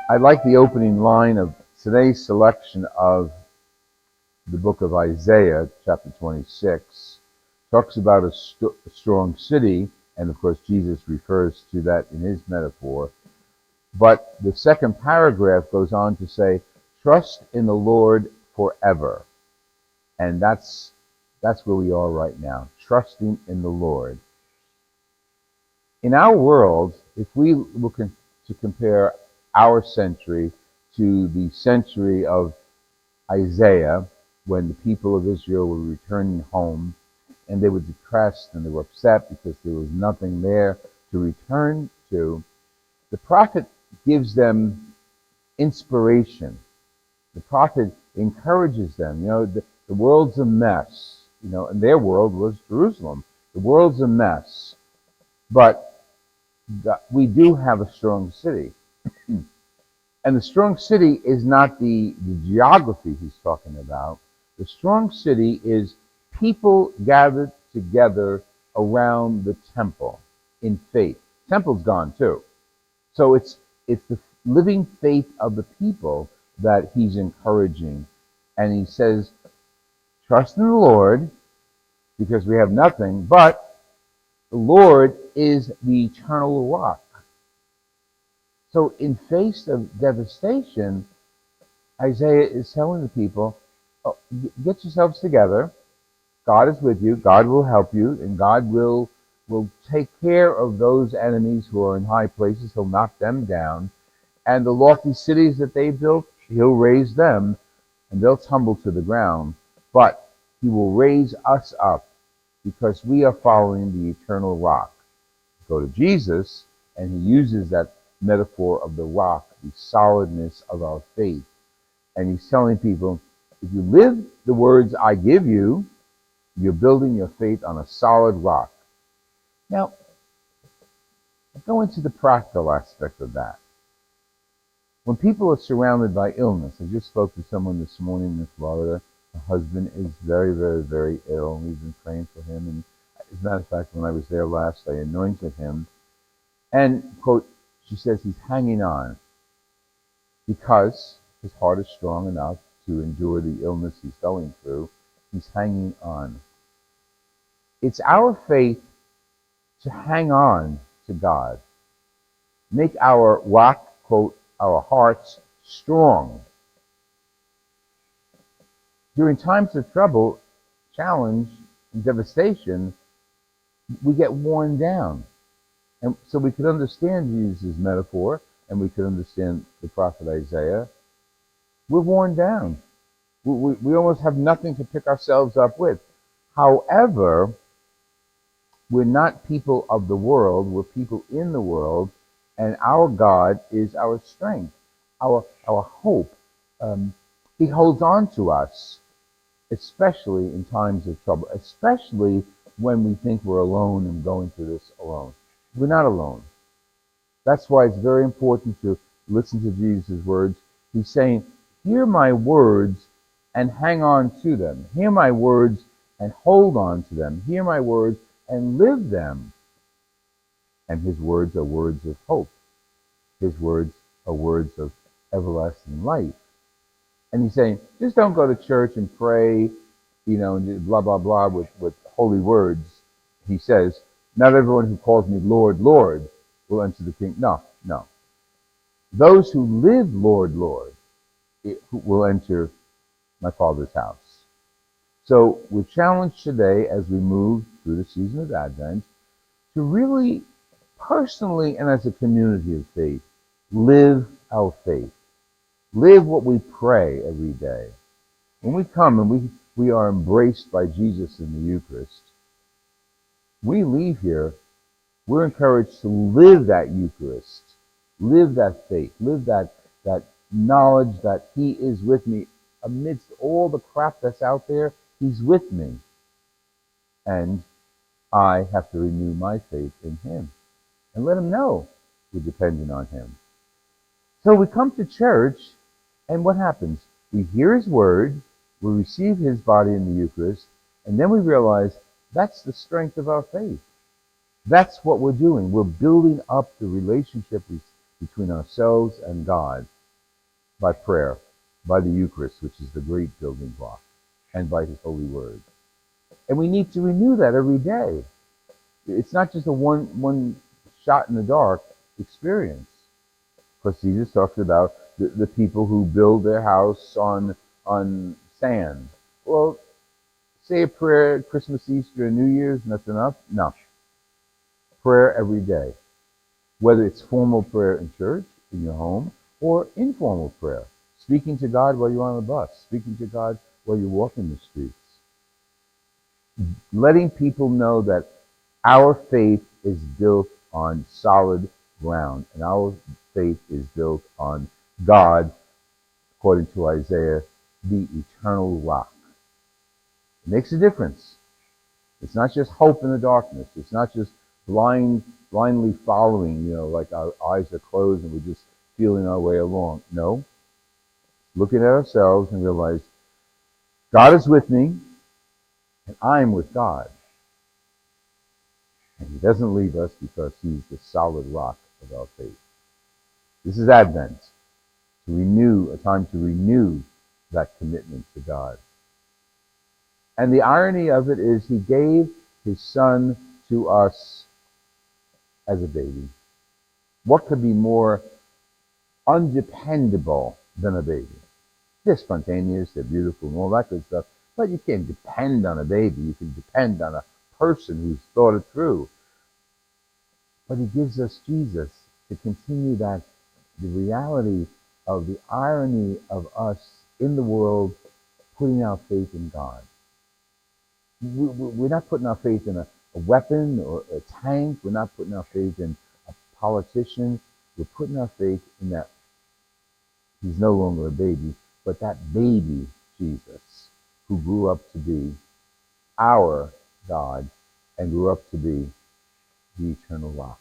I like the opening line of today's selection of the book of Isaiah, chapter 26. Talks about a strong city, and of course Jesus refers to that in his metaphor. But the second paragraph goes on to say, trust in the Lord forever. And that's where we are right now, trusting in the Lord. In our world, if we look to compare our century to the century of Isaiah, when the people of Israel were returning home, and they were depressed and they were upset because there was nothing there to return to, the prophet gives them inspiration. The prophet encourages them. The world's a mess, and their world was Jerusalem. The world's a mess, but we do have a strong city. And the strong city is not the geography he's talking about. The strong city is people gathered together around the temple in faith. Temple's gone too. So it's the living faith of the people that he's encouraging. And he says, trust in the Lord, because we have nothing, but the Lord is the eternal rock. So in face of devastation, Isaiah is telling the people, get yourselves together. God is with you. God will help you. And God will take care of those enemies who are in high places. He'll knock them down. And the lofty cities that they built, he'll raise them. And they'll tumble to the ground. But he will raise us up because we are following the eternal rock. Go to Jesus, and he uses that metaphor of the rock, the solidness of our faith. And he's telling people, if you live the words I give you, you're building your faith on a solid rock. Now, go into the practical aspect of that. When people are surrounded by illness, I just spoke to someone this morning in Florida. Her husband is very, very, very ill. We've been praying for him. And as a matter of fact, when I was there last, I anointed him. And, quote, she says he's hanging on because his heart is strong enough to endure the illness he's going through. He's hanging on. It's our faith to hang on to God. Make our rock, quote, our hearts strong. During times of trouble, challenge, and devastation, we get worn down. And so we could understand Jesus' metaphor, and we could understand the prophet Isaiah. We're worn down. We almost have nothing to pick ourselves up with. However, we're not people of the world. We're people in the world, and our God is our strength, our hope. He holds on to us, especially in times of trouble, especially when we think we're alone and going through this alone. We're not alone. That's why it's very important to listen to Jesus' words. He's saying, hear my words and hang on to them. Hear my words and hold on to them. Hear my words and live them. And his words are words of hope. His words are words of everlasting life. And he's saying, just don't go to church and pray, and blah, blah, blah with holy words. He says, not everyone who calls me Lord, Lord will enter the kingdom. No. Those who live Lord, Lord will enter my Father's house. So we're challenged today as we move through the season of Advent to really personally and as a community of faith, live our faith. Live what we pray every day. When we come and we are embraced by Jesus in the Eucharist, we leave here, we're encouraged to live that Eucharist, live that faith, live that knowledge that he is with me. Amidst all the crap that's out there, he's with me. And I have to renew my faith in him and let him know we're dependent on him. So we come to church, and what happens? We hear his word, we receive his body in the Eucharist, and then we realize that's the strength of our faith. That's what we're doing. We're building up the relationship between ourselves and God. by prayer, by the Eucharist, which is the great building block, and by his holy word. And we need to renew that every day. It's not just a one shot in the dark experience. Because Jesus talks about the people who build their house on sand. Well, say a prayer at Christmas, Easter, and New Year's, and that's enough? No. Prayer every day. Whether it's formal prayer in church, in your home, or informal prayer. Speaking to God while you're on the bus. Speaking to God while you're walking the streets. Letting people know that our faith is built on solid ground, and our faith is built on God, according to Isaiah, the eternal rock. It makes a difference. It's not just hope in the darkness. It's not just blindly following, like our eyes are closed and we're just feeling our way along. No. Looking at ourselves and realize God is with me and I'm with God. And he doesn't leave us because he's the solid rock of our faith. This is Advent, a time to renew that commitment to God. And the irony of it is he gave his son to us as a baby. What could be more undependable than a baby? They're spontaneous, they're beautiful, and all that good stuff. But you can't depend on a baby. You can depend on a person who's thought it through. But he gives us Jesus to continue the reality of the irony of us in the world putting our faith in God. We're not putting our faith in a weapon or a tank. We're not putting our faith in a politician. We're putting our faith in that he's no longer a baby, but that baby Jesus who grew up to be our God and grew up to be the eternal rock.